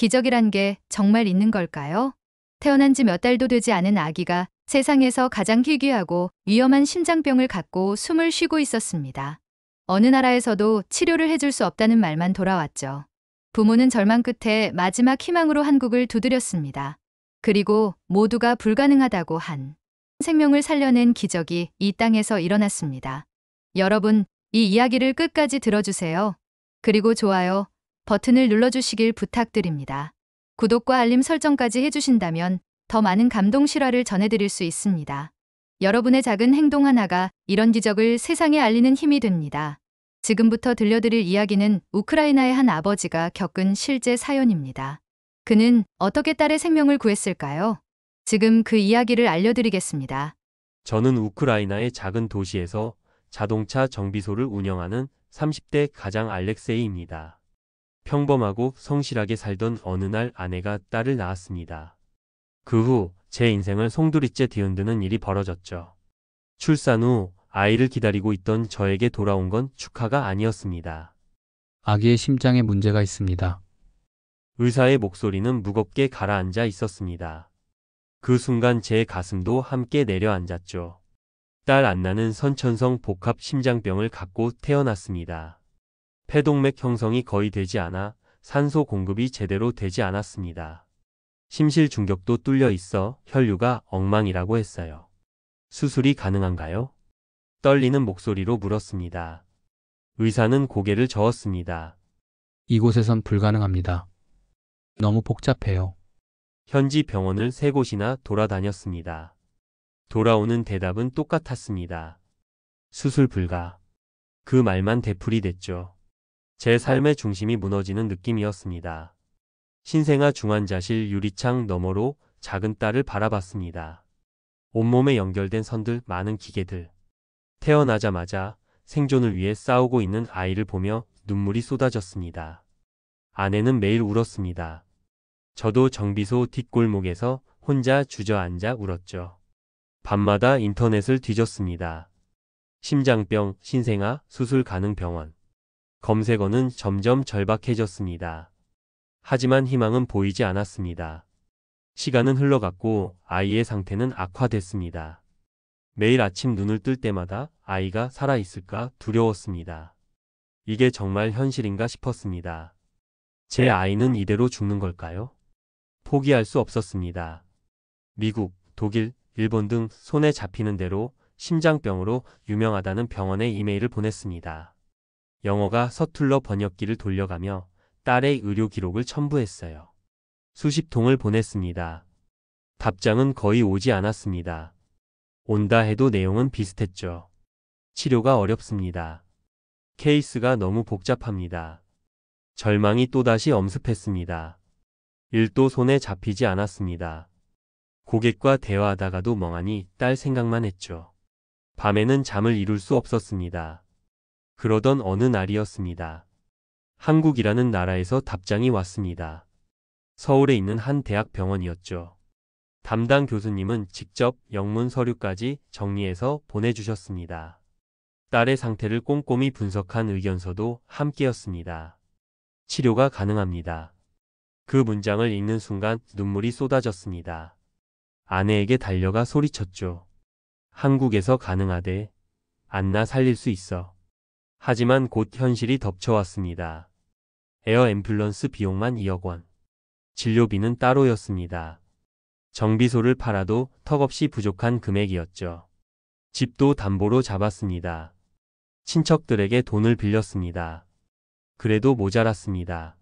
기적이란 게 정말 있는 걸까요? 태어난 지 몇 달도 되지 않은 아기가 세상에서 가장 희귀하고 위험한 심장병을 갖고 숨을 쉬고 있었습니다. 어느 나라에서도 치료를 해줄 수 없다는 말만 돌아왔죠. 부모는 절망 끝에 마지막 희망으로 한국을 두드렸습니다. 그리고 모두가 불가능하다고 한 생명을 살려낸 기적이 이 땅에서 일어났습니다. 여러분, 이 이야기를 끝까지 들어주세요. 그리고 좋아요 버튼을 눌러주시길 부탁드립니다. 구독과 알림 설정까지 해주신다면 더 많은 감동 실화를 전해드릴 수 있습니다. 여러분의 작은 행동 하나가 이런 기적을 세상에 알리는 힘이 됩니다. 지금부터 들려드릴 이야기는 우크라이나의 한 아버지가 겪은 실제 사연입니다. 그는 어떻게 딸의 생명을 구했을까요? 지금 그 이야기를 알려드리겠습니다. 저는 우크라이나의 작은 도시에서 자동차 정비소를 운영하는 30대 가장 알렉세이입니다. 평범하고 성실하게 살던 어느 날 아내가 딸을 낳았습니다. 그 후 제 인생을 송두리째 뒤흔드는 일이 벌어졌죠. 출산 후 아이를 기다리고 있던 저에게 돌아온 건 축하가 아니었습니다. 아기의 심장에 문제가 있습니다. 의사의 목소리는 무겁게 가라앉아 있었습니다. 그 순간 제 가슴도 함께 내려앉았죠. 딸 안나는 선천성 복합 심장병을 갖고 태어났습니다. 폐동맥 형성이 거의 되지 않아 산소 공급이 제대로 되지 않았습니다. 심실 중격도 뚫려 있어 혈류가 엉망이라고 했어요. 수술이 가능한가요? 떨리는 목소리로 물었습니다. 의사는 고개를 저었습니다. 이곳에선 불가능합니다. 너무 복잡해요. 현지 병원을 3곳이나 돌아다녔습니다. 돌아오는 대답은 똑같았습니다. 수술 불가. 그 말만 되풀이됐죠. 제 삶의 중심이 무너지는 느낌이었습니다. 신생아 중환자실 유리창 너머로 작은 딸을 바라봤습니다. 온몸에 연결된 선들, 많은 기계들. 태어나자마자 생존을 위해 싸우고 있는 아이를 보며 눈물이 쏟아졌습니다. 아내는 매일 울었습니다. 저도 정비소 뒷골목에서 혼자 주저앉아 울었죠. 밤마다 인터넷을 뒤졌습니다. 심장병, 신생아, 수술 가능 병원. 검색어는 점점 절박해졌습니다. 하지만 희망은 보이지 않았습니다. 시간은 흘러갔고 아이의 상태는 악화됐습니다. 매일 아침 눈을 뜰 때마다 아이가 살아있을까 두려웠습니다. 이게 정말 현실인가 싶었습니다. 제 아이는 이대로 죽는 걸까요? 포기할 수 없었습니다. 미국, 독일, 일본 등 손에 잡히는 대로 심장병으로 유명하다는 병원에 이메일을 보냈습니다. 영어가 서툴러 번역기를 돌려가며 딸의 의료 기록을 첨부했어요. 수십 통을 보냈습니다. 답장은 거의 오지 않았습니다. 온다 해도 내용은 비슷했죠. 치료가 어렵습니다. 케이스가 너무 복잡합니다. 절망이 또다시 엄습했습니다. 일도 손에 잡히지 않았습니다. 고객과 대화하다가도 멍하니 딸 생각만 했죠. 밤에는 잠을 이룰 수 없었습니다. 그러던 어느 날이었습니다. 한국이라는 나라에서 답장이 왔습니다. 서울에 있는 한 대학 병원이었죠. 담당 교수님은 직접 영문 서류까지 정리해서 보내주셨습니다. 딸의 상태를 꼼꼼히 분석한 의견서도 함께였습니다. 치료가 가능합니다. 그 문장을 읽는 순간 눈물이 쏟아졌습니다. 아내에게 달려가 소리쳤죠. 한국에서 가능하대. 안나 살릴 수 있어. 하지만 곧 현실이 덮쳐왔습니다. 에어 앰뷸런스 비용만 2억 원. 진료비는 따로였습니다. 정비소를 팔아도 턱없이 부족한 금액이었죠. 집도 담보로 잡았습니다. 친척들에게 돈을 빌렸습니다. 그래도 모자랐습니다.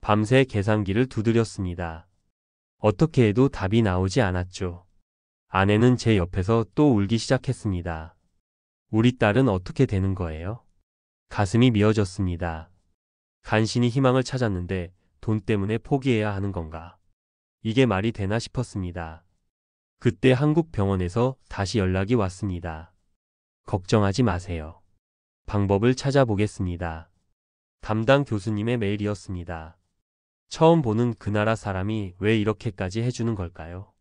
밤새 계산기를 두드렸습니다. 어떻게 해도 답이 나오지 않았죠. 아내는 제 옆에서 또 울기 시작했습니다. 우리 딸은 어떻게 되는 거예요? 가슴이 미어졌습니다. 간신히 희망을 찾았는데 돈 때문에 포기해야 하는 건가? 이게 말이 되나 싶었습니다. 그때 한국 병원에서 다시 연락이 왔습니다. 걱정하지 마세요. 방법을 찾아보겠습니다. 담당 교수님의 메일이었습니다. 처음 보는 그 나라 사람이 왜 이렇게까지 해주는 걸까요?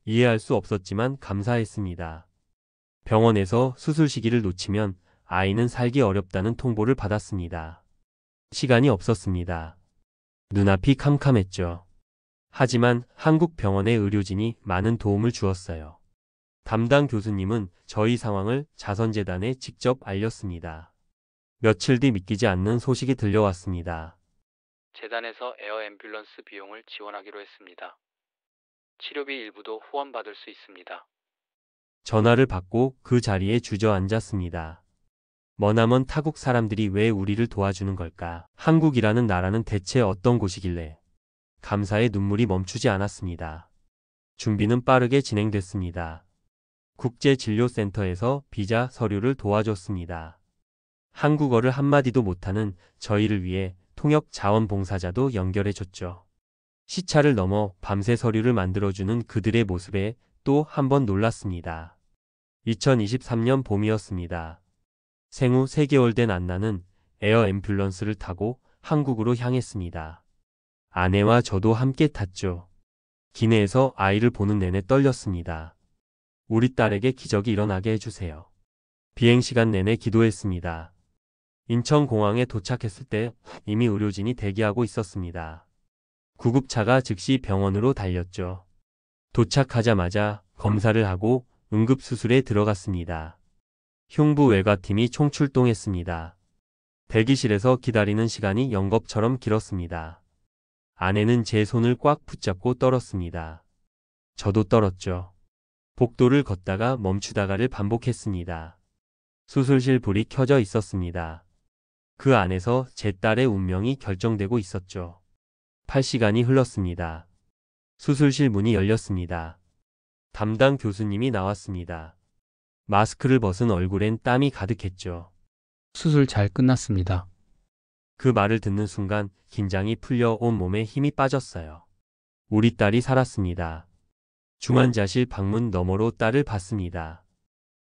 이해할 수 없었지만 감사했습니다. 병원에서 수술 시기를 놓치면 아이는 살기 어렵다는 통보를 받았습니다. 시간이 없었습니다. 눈앞이 캄캄했죠. 하지만 한국 병원의 의료진이 많은 도움을 주었어요. 담당 교수님은 저희 상황을 자선재단에 직접 알렸습니다. 며칠 뒤 믿기지 않는 소식이 들려왔습니다. 재단에서 에어 앰뷸런스 비용을 지원하기로 했습니다. 치료비 일부도 후원받을 수 있습니다. 전화를 받고 그 자리에 주저앉았습니다. 머나먼 타국 사람들이 왜 우리를 도와주는 걸까? 한국이라는 나라는 대체 어떤 곳이길래? 감사의 눈물이 멈추지 않았습니다. 준비는 빠르게 진행됐습니다. 국제진료센터에서 비자 서류를 도와줬습니다. 한국어를 한마디도 못하는 저희를 위해 통역 자원봉사자도 연결해줬죠. 시차를 넘어 밤새 서류를 만들어주는 그들의 모습에 또 한 번 놀랐습니다. 2023년 봄이었습니다. 생후 3개월 된 안나는 에어 앰뷸런스를 타고 한국으로 향했습니다. 아내와 저도 함께 탔죠. 기내에서 아이를 보는 내내 떨렸습니다. 우리 딸에게 기적이 일어나게 해주세요. 비행시간 내내 기도했습니다. 인천공항에 도착했을 때 이미 의료진이 대기하고 있었습니다. 구급차가 즉시 병원으로 달렸죠. 도착하자마자 검사를 하고 응급수술에 들어갔습니다. 흉부 외과팀이 총출동했습니다. 대기실에서 기다리는 시간이 연겁처럼 길었습니다. 아내는 제 손을 꽉 붙잡고 떨었습니다. 저도 떨었죠. 복도를 걷다가 멈추다가를 반복했습니다. 수술실 불이 켜져 있었습니다. 그 안에서 제 딸의 운명이 결정되고 있었죠. 8시간이 흘렀습니다. 수술실 문이 열렸습니다. 담당 교수님이 나왔습니다. 마스크를 벗은 얼굴엔 땀이 가득했죠. 수술 잘 끝났습니다. 그 말을 듣는 순간 긴장이 풀려 온 몸에 힘이 빠졌어요. 우리 딸이 살았습니다. 중환자실 방문 너머로 딸을 봤습니다.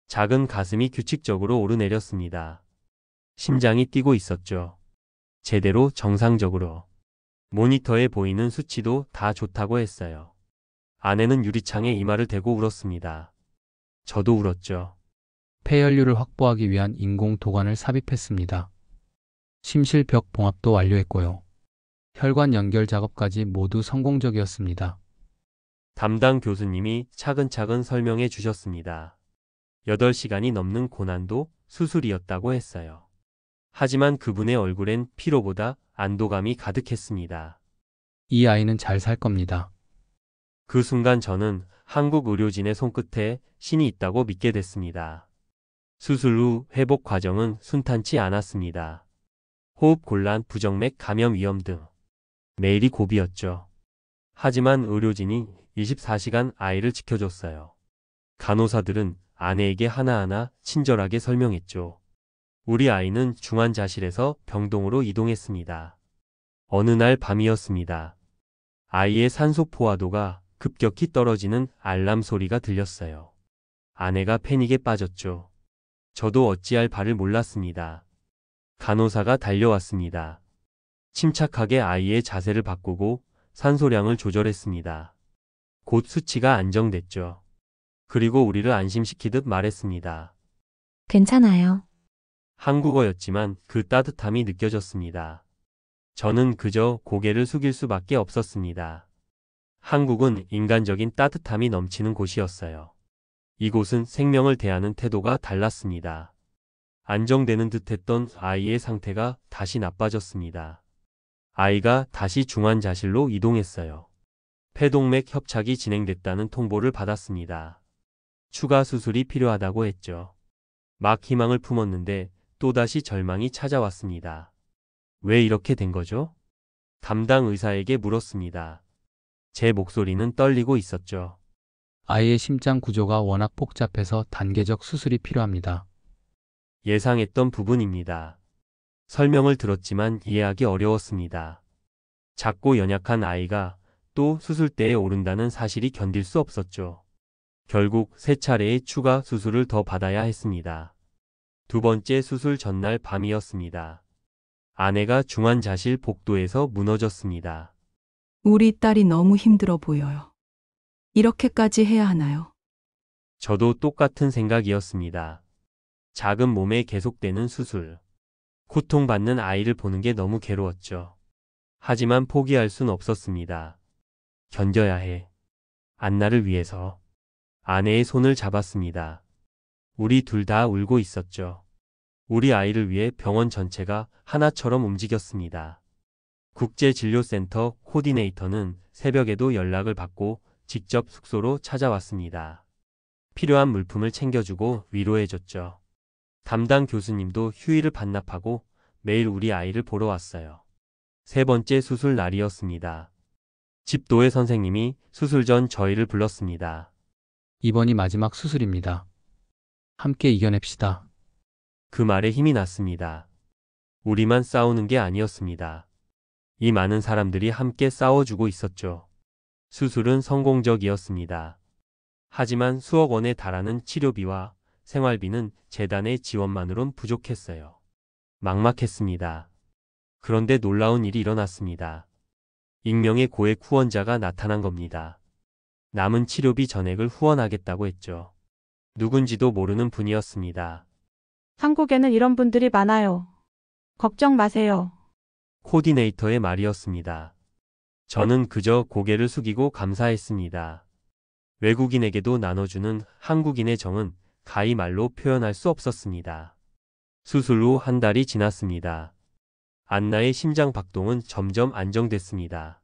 작은 가슴이 규칙적으로 오르내렸습니다. 심장이 뛰고 있었죠. 제대로 정상적으로. 모니터에 보이는 수치도 다 좋다고 했어요. 아내는 유리창에 이마를 대고 울었습니다. 저도 울었죠. 폐혈류를 확보하기 위한 인공 도관을 삽입했습니다. 심실벽 봉합도 완료했고요. 혈관 연결 작업까지 모두 성공적이었습니다. 담당 교수님이 차근차근 설명해 주셨습니다. 8시간이 넘는 고난도 수술이었다고 했어요. 하지만 그분의 얼굴엔 피로보다 안도감이 가득했습니다. 이 아이는 잘 살 겁니다. 그 순간 저는 한국 의료진의 손끝에 신이 있다고 믿게 됐습니다. 수술 후 회복 과정은 순탄치 않았습니다. 호흡 곤란, 부정맥 감염 위험 등 매일이 고비였죠. 하지만 의료진이 24시간 아이를 지켜줬어요. 간호사들은 아내에게 하나하나 친절하게 설명했죠. 우리 아이는 중환자실에서 병동으로 이동했습니다. 어느 날 밤이었습니다. 아이의 산소 포화도가 급격히 떨어지는 알람 소리가 들렸어요. 아내가 패닉에 빠졌죠. 저도 어찌할 바를 몰랐습니다. 간호사가 달려왔습니다. 침착하게 아이의 자세를 바꾸고 산소량을 조절했습니다. 곧 수치가 안정됐죠. 그리고 우리를 안심시키듯 말했습니다. 괜찮아요. 한국어였지만 그 따뜻함이 느껴졌습니다. 저는 그저 고개를 숙일 수밖에 없었습니다. 한국은 인간적인 따뜻함이 넘치는 곳이었어요. 이곳은 생명을 대하는 태도가 달랐습니다. 안정되는 듯했던 아이의 상태가 다시 나빠졌습니다. 아이가 다시 중환자실로 이동했어요. 폐동맥 협착이 진행됐다는 통보를 받았습니다. 추가 수술이 필요하다고 했죠. 막 희망을 품었는데 또다시 절망이 찾아왔습니다. 왜 이렇게 된 거죠? 담당 의사에게 물었습니다. 제 목소리는 떨리고 있었죠. 아이의 심장 구조가 워낙 복잡해서 단계적 수술이 필요합니다. 예상했던 부분입니다. 설명을 들었지만 이해하기 어려웠습니다. 작고 연약한 아이가 또 수술대에 오른다는 사실이 견딜 수 없었죠. 결국 3차례의 추가 수술을 더 받아야 했습니다. 두 번째 수술 전날 밤이었습니다. 아내가 중환자실 복도에서 무너졌습니다. 우리 딸이 너무 힘들어 보여요. 이렇게까지 해야 하나요? 저도 똑같은 생각이었습니다. 작은 몸에 계속되는 수술. 고통받는 아이를 보는 게 너무 괴로웠죠. 하지만 포기할 순 없었습니다. 견뎌야 해. 안나를 위해서. 아내의 손을 잡았습니다. 우리 둘 다 울고 있었죠. 우리 아이를 위해 병원 전체가 하나처럼 움직였습니다. 국제진료센터 코디네이터는 새벽에도 연락을 받고 직접 숙소로 찾아왔습니다. 필요한 물품을 챙겨주고 위로해줬죠. 담당 교수님도 휴일을 반납하고 매일 우리 아이를 보러 왔어요. 세 번째 수술 날이었습니다. 집도의 선생님이 수술 전 저희를 불렀습니다. 이번이 마지막 수술입니다. 함께 이겨냅시다. 그 말에 힘이 났습니다. 우리만 싸우는 게 아니었습니다. 이 많은 사람들이 함께 싸워주고 있었죠. 수술은 성공적이었습니다. 하지만 수억 원에 달하는 치료비와 생활비는 재단의 지원만으론 부족했어요. 막막했습니다. 그런데 놀라운 일이 일어났습니다. 익명의 고액 후원자가 나타난 겁니다. 남은 치료비 전액을 후원하겠다고 했죠. 누군지도 모르는 분이었습니다. 한국에는 이런 분들이 많아요. 걱정 마세요. 코디네이터의 말이었습니다. 저는 그저 고개를 숙이고 감사했습니다. 외국인에게도 나눠주는 한국인의 정은 가히 말로 표현할 수 없었습니다. 수술 후 한 달이 지났습니다. 안나의 심장 박동은 점점 안정됐습니다.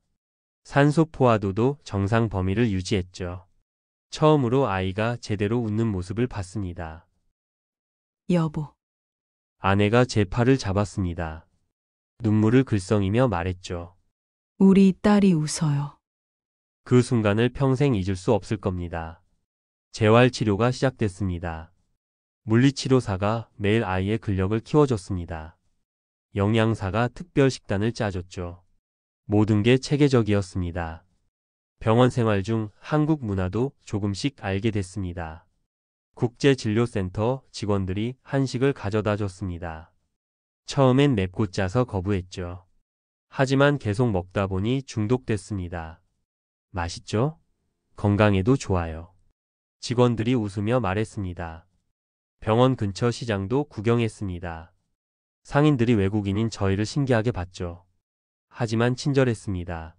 산소 포화도도 정상 범위를 유지했죠. 처음으로 아이가 제대로 웃는 모습을 봤습니다. 여보, 아내가 제 팔을 잡았습니다. 눈물을 글썽이며 말했죠. 우리 딸이 웃어요. 그 순간을 평생 잊을 수 없을 겁니다. 재활치료가 시작됐습니다. 물리치료사가 매일 아이의 근력을 키워줬습니다. 영양사가 특별 식단을 짜줬죠. 모든 게 체계적이었습니다. 병원 생활 중 한국 문화도 조금씩 알게 됐습니다. 국제진료센터 직원들이 한식을 가져다 줬습니다. 처음엔 맵고 짜서 거부했죠. 하지만 계속 먹다 보니 중독됐습니다. 맛있죠? 건강에도 좋아요. 직원들이 웃으며 말했습니다. 병원 근처 시장도 구경했습니다. 상인들이 외국인인 저희를 신기하게 봤죠. 하지만 친절했습니다.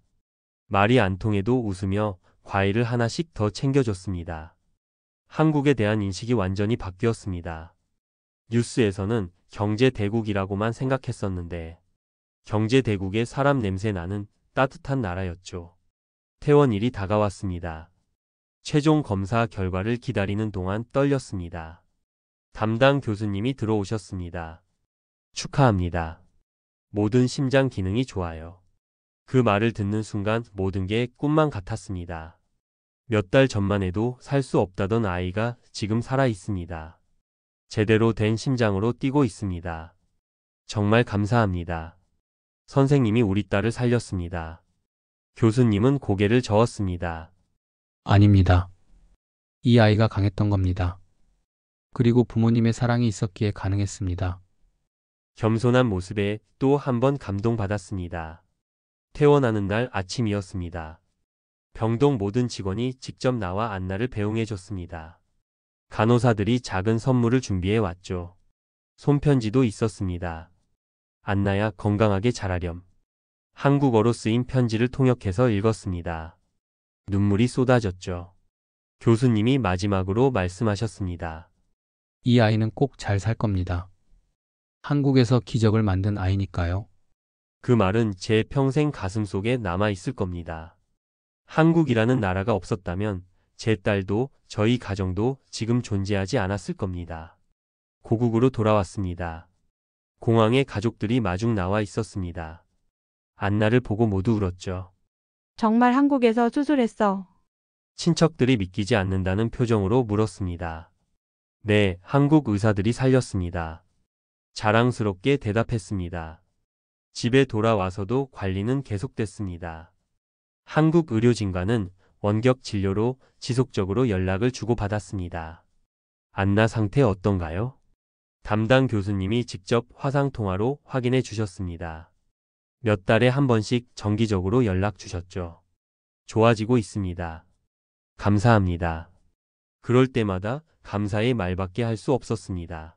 말이 안 통해도 웃으며 과일을 하나씩 더 챙겨줬습니다. 한국에 대한 인식이 완전히 바뀌었습니다. 뉴스에서는 경제대국이라고만 생각했었는데 경제대국의 사람 냄새 나는 따뜻한 나라였죠. 퇴원일이 다가왔습니다. 최종 검사 결과를 기다리는 동안 떨렸습니다. 담당 교수님이 들어오셨습니다. 축하합니다. 모든 심장 기능이 좋아요. 그 말을 듣는 순간 모든 게 꿈만 같았습니다. 몇 달 전만 해도 살 수 없다던 아이가 지금 살아 있습니다. 제대로 된 심장으로 뛰고 있습니다. 정말 감사합니다. 선생님이 우리 딸을 살렸습니다. 교수님은 고개를 저었습니다. 아닙니다. 이 아이가 강했던 겁니다. 그리고 부모님의 사랑이 있었기에 가능했습니다. 겸손한 모습에 또 한 번 감동받았습니다. 퇴원하는 날 아침이었습니다. 병동 모든 직원이 직접 나와 안나를 배웅해줬습니다. 간호사들이 작은 선물을 준비해 왔죠. 손편지도 있었습니다. 안나야 건강하게 자라렴. 한국어로 쓰인 편지를 통역해서 읽었습니다. 눈물이 쏟아졌죠. 교수님이 마지막으로 말씀하셨습니다. 이 아이는 꼭 잘 살 겁니다. 한국에서 기적을 만든 아이니까요. 그 말은 제 평생 가슴속에 남아있을 겁니다. 한국이라는 나라가 없었다면 제 딸도 저희 가정도 지금 존재하지 않았을 겁니다. 고국으로 돌아왔습니다. 공항에 가족들이 마중 나와 있었습니다. 안나를 보고 모두 울었죠. 정말 한국에서 수술했어. 친척들이 믿기지 않는다는 표정으로 물었습니다. 네, 한국 의사들이 살렸습니다. 자랑스럽게 대답했습니다. 집에 돌아와서도 관리는 계속됐습니다. 한국 의료진과는 원격 진료로 지속적으로 연락을 주고받았습니다. 안나 상태 어떤가요? 담당 교수님이 직접 화상통화로 확인해 주셨습니다. 몇 달에 한 번씩 정기적으로 연락 주셨죠. 좋아지고 있습니다. 감사합니다. 그럴 때마다 감사의 말밖에 할 수 없었습니다.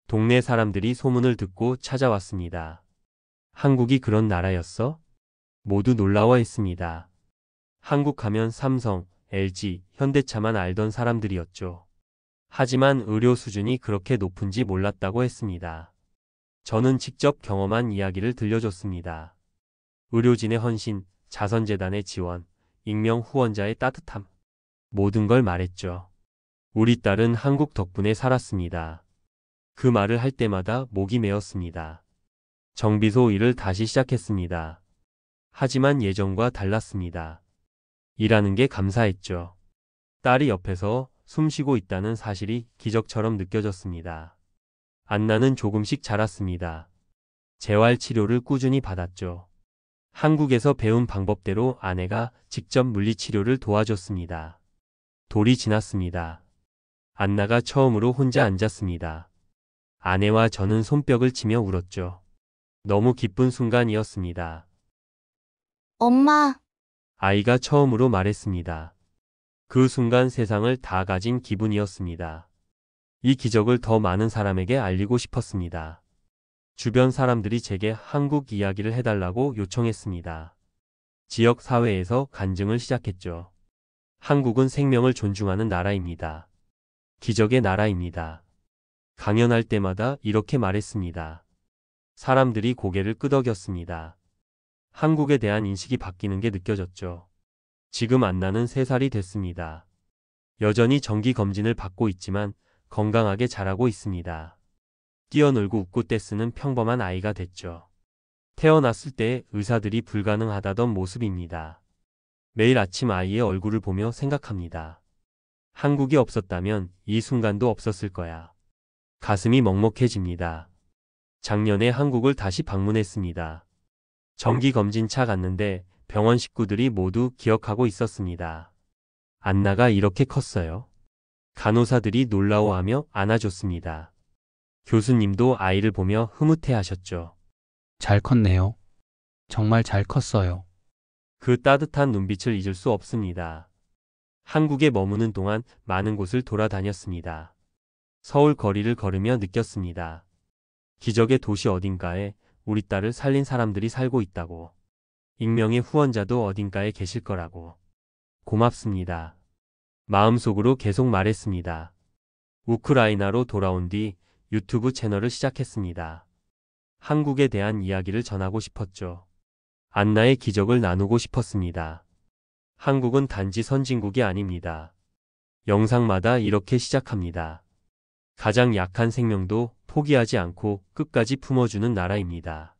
동네 사람들이 소문을 듣고 찾아왔습니다. 한국이 그런 나라였어? 모두 놀라워했습니다. 한국 하면 삼성, LG, 현대차만 알던 사람들이었죠. 하지만 의료 수준이 그렇게 높은지 몰랐다고 했습니다. 저는 직접 경험한 이야기를 들려줬습니다. 의료진의 헌신, 자선재단의 지원, 익명 후원자의 따뜻함. 모든 걸 말했죠. 우리 딸은 한국 덕분에 살았습니다. 그 말을 할 때마다 목이 메었습니다. 정비소 일을 다시 시작했습니다. 하지만 예전과 달랐습니다. 일하는 게 감사했죠. 딸이 옆에서 숨 쉬고 있다는 사실이 기적처럼 느껴졌습니다. 안나는 조금씩 자랐습니다. 재활치료를 꾸준히 받았죠. 한국에서 배운 방법대로 아내가 직접 물리치료를 도와줬습니다. 돌이 지났습니다. 안나가 처음으로 혼자 앉았습니다. 아내와 저는 손뼉을 치며 울었죠. 너무 기쁜 순간이었습니다. 엄마, 아이가 처음으로 말했습니다. 그 순간 세상을 다 가진 기분이었습니다. 이 기적을 더 많은 사람에게 알리고 싶었습니다. 주변 사람들이 제게 한국 이야기를 해달라고 요청했습니다. 지역 사회에서 간증을 시작했죠. 한국은 생명을 존중하는 나라입니다. 기적의 나라입니다. 강연할 때마다 이렇게 말했습니다. 사람들이 고개를 끄덕였습니다. 한국에 대한 인식이 바뀌는 게 느껴졌죠. 지금 안나는 3살이 됐습니다. 여전히 정기 검진을 받고 있지만 건강하게 자라고 있습니다. 뛰어놀고 웃고 떼쓰는 평범한 아이가 됐죠. 태어났을 때 의사들이 불가능하다던 모습입니다. 매일 아침 아이의 얼굴을 보며 생각합니다. 한국이 없었다면 이 순간도 없었을 거야. 가슴이 먹먹해집니다. 작년에 한국을 다시 방문했습니다. 정기검진차 갔는데 병원 식구들이 모두 기억하고 있었습니다. 안나가 이렇게 컸어요. 간호사들이 놀라워하며 안아줬습니다. 교수님도 아이를 보며 흐뭇해하셨죠. 잘 컸네요. 정말 잘 컸어요. 그 따뜻한 눈빛을 잊을 수 없습니다. 한국에 머무는 동안 많은 곳을 돌아다녔습니다. 서울 거리를 걸으며 느꼈습니다. 기적의 도시 어딘가에 우리 딸을 살린 사람들이 살고 있다고. 익명의 후원자도 어딘가에 계실 거라고. 고맙습니다. 마음속으로 계속 말했습니다. 우크라이나로 돌아온 뒤 유튜브 채널을 시작했습니다. 한국에 대한 이야기를 전하고 싶었죠. 안나의 기적을 나누고 싶었습니다. 한국은 단지 선진국이 아닙니다. 영상마다 이렇게 시작합니다. 가장 약한 생명도 포기하지 않고 끝까지 품어주는 나라입니다.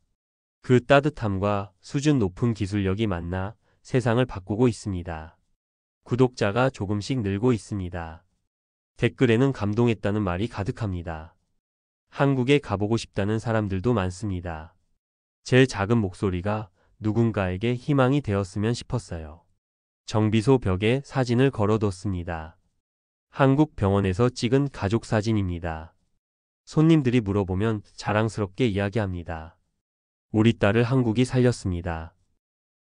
그 따뜻함과 수준 높은 기술력이 만나 세상을 바꾸고 있습니다. 구독자가 조금씩 늘고 있습니다. 댓글에는 감동했다는 말이 가득합니다. 한국에 가보고 싶다는 사람들도 많습니다. 제 작은 목소리가 누군가에게 희망이 되었으면 싶었어요. 정비소 벽에 사진을 걸어뒀습니다. 한국 병원에서 찍은 가족 사진입니다. 손님들이 물어보면 자랑스럽게 이야기합니다. 우리 딸을 한국이 살렸습니다.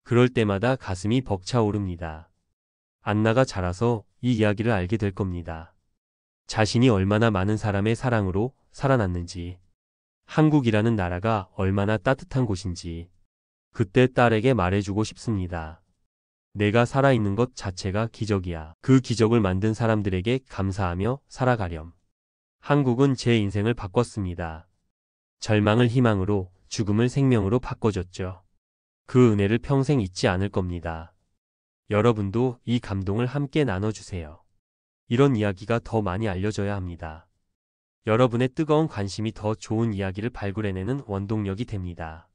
그럴 때마다 가슴이 벅차오릅니다. 안나가 자라서 이 이야기를 알게 될 겁니다. 자신이 얼마나 많은 사람의 사랑으로 살아났는지, 한국이라는 나라가 얼마나 따뜻한 곳인지, 그때 딸에게 말해주고 싶습니다. 내가 살아있는 것 자체가 기적이야. 그 기적을 만든 사람들에게 감사하며 살아가렴. 한국은 제 인생을 바꿨습니다. 절망을 희망으로, 죽음을 생명으로 바꿔줬죠. 그 은혜를 평생 잊지 않을 겁니다. 여러분도 이 감동을 함께 나눠주세요. 이런 이야기가 더 많이 알려져야 합니다. 여러분의 뜨거운 관심이 더 좋은 이야기를 발굴해내는 원동력이 됩니다.